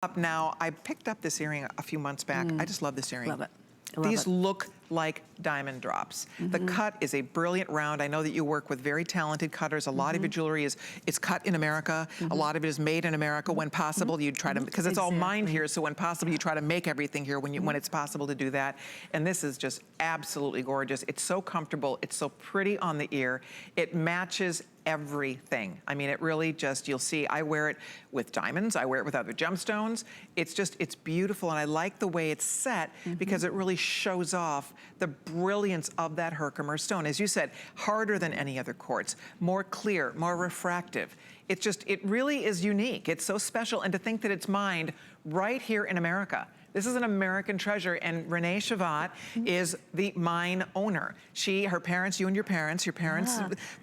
Up now, I picked up this earring a few months back. I just love this earring. Love it. These look like diamond drops. The cut is a brilliant round. I know that you work with very talented cutters. A lot of your jewelry is cut in America. A lot of it is made in America. When possible, you try to, because it's all mined here, so when possible, you try to make everything here when it's possible to do that. And this is just absolutely gorgeous. It's so comfortable. It's so pretty on the ear. It matches everything. I mean, it really just, you'll see, I wear it with diamonds, I wear it with other gemstones. It's just, it's beautiful, and I like the way it's set because it really shows off the brilliance of that Herkimer stone. As you said, harder than any other quartz, more clear, more refractive. It's just, it really is unique. It's so special, and to think that it's mined right here in America. This is an American treasure, and Renee Shavat is the mine owner. Her parents, you and your parents,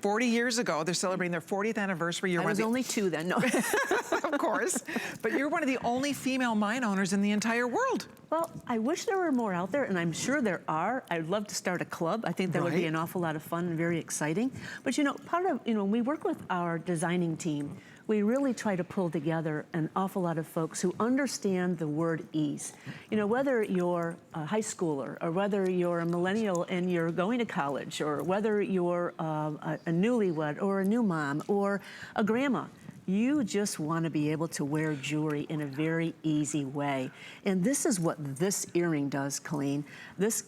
40 years ago, they're celebrating their 40th anniversary. I was only 2 then, no. Of course, but you're one of the only female mine owners in the entire world. Well, I wish there were more out there, and I'm sure there are. I'd love to start a club. I think that would be an awful lot of fun and very exciting. But you know, part of, when we work with our designing team, we really try to pull together an awful lot of folks who understand the word ease. You know, whether you're a high schooler, or whether you're a millennial and you're going to college, or whether you're a newlywed, or a new mom, or a grandma, you just want to be able to wear jewelry in a very easy way. And this is what this earring does, Colleen. This,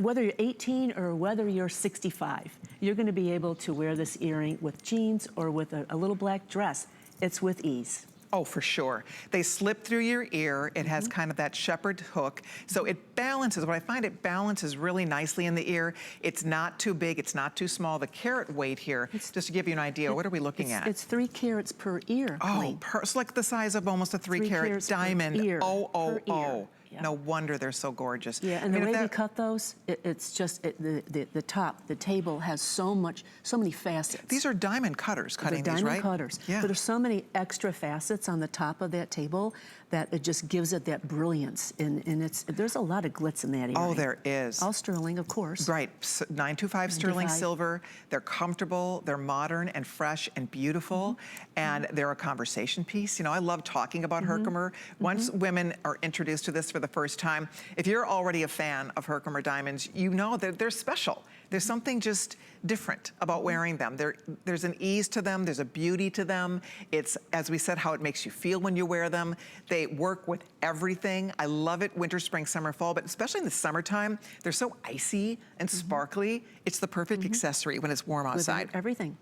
whether you're 18 or whether you're 65, you're going to be able to wear this earring with jeans or with a little black dress. It's with ease. Oh, for sure. They slip through your ear. It has kind of that shepherd hook. So it balances. What I find, it balances really nicely in the ear. It's not too big. It's not too small. The carat weight here, just to give you an idea, what are we looking at? It's 3 carats per ear. Oh, it's like the size of almost a 3-carat diamond. Per ear. Oh. Yeah. No wonder they're so gorgeous. Yeah, and the way we cut those, it's just, the top, the table has so many facets. These are diamond cutters cutting these, right? Diamond cutters. Yeah. But there's so many extra facets on the top of that table that it just gives it that brilliance. And there's a lot of glitz in that earring. Oh, there is. All sterling, of course. Right, 925 sterling silver. They're comfortable, they're modern and fresh and beautiful, and they're a conversation piece. You know, I love talking about Herkimer. Once women are introduced to this for the first time, if you're already a fan of Herkimer diamonds, you know that they're special. There's something just different about wearing them. There's an ease to them, there's a beauty to them. It's, as we said, how it makes you feel when you wear them. They work with everything. I love it winter, spring, summer, fall, but especially in the summertime, they're so icy and sparkly. It's the perfect accessory when it's warm outside. With everything.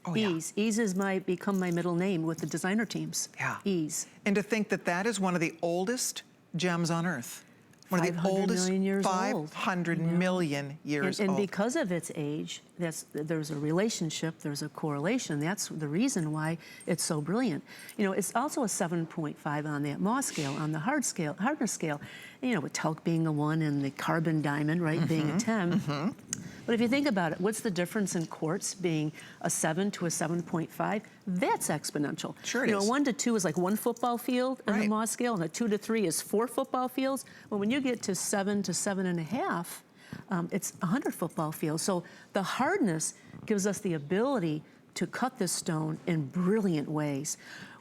Oh, Ease. Yeah. Ease has become my middle name with the designer teams. Yeah. Ease. And to think that that is one of the oldest gems on Earth. One of the oldest, 500 million years old. And because of its age, there's a relationship, there's a correlation. That's the reason why it's so brilliant. You know, it's also a 7.5 on that Mohs scale, on the hardness scale. You know, with talc being a 1 and the carbon diamond, right, being a 10. But if you think about it, what's the difference in quartz being a 7 to a 7.5? That's exponential. Sure it is. You know, 1 to 2 is like 1 football field on the Mohs scale, and a 2 to 3 is 4 football fields. Well, when you get to 7 to 7.5, it's 100 football fields. So the hardness gives us the ability to cut this stone in brilliant ways.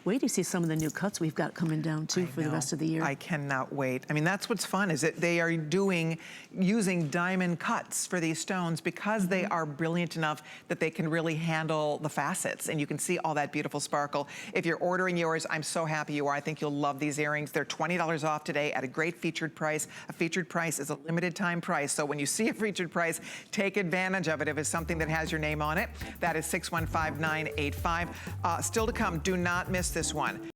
Wait till you see some of the new cuts we've got coming down too for the rest of the year. I cannot wait. I mean, that's what's fun, is that they are using diamond cuts for these stones because they are brilliant enough that they can really handle the facets, and you can see all that beautiful sparkle. If you're ordering yours, I'm so happy you are. I think you'll love these earrings. They're $20 off today at a great featured price. A featured price is a limited time price, so when you see a featured price, take advantage of it if it's something that has your name on it. That is 615985. Still to come, do not miss this one.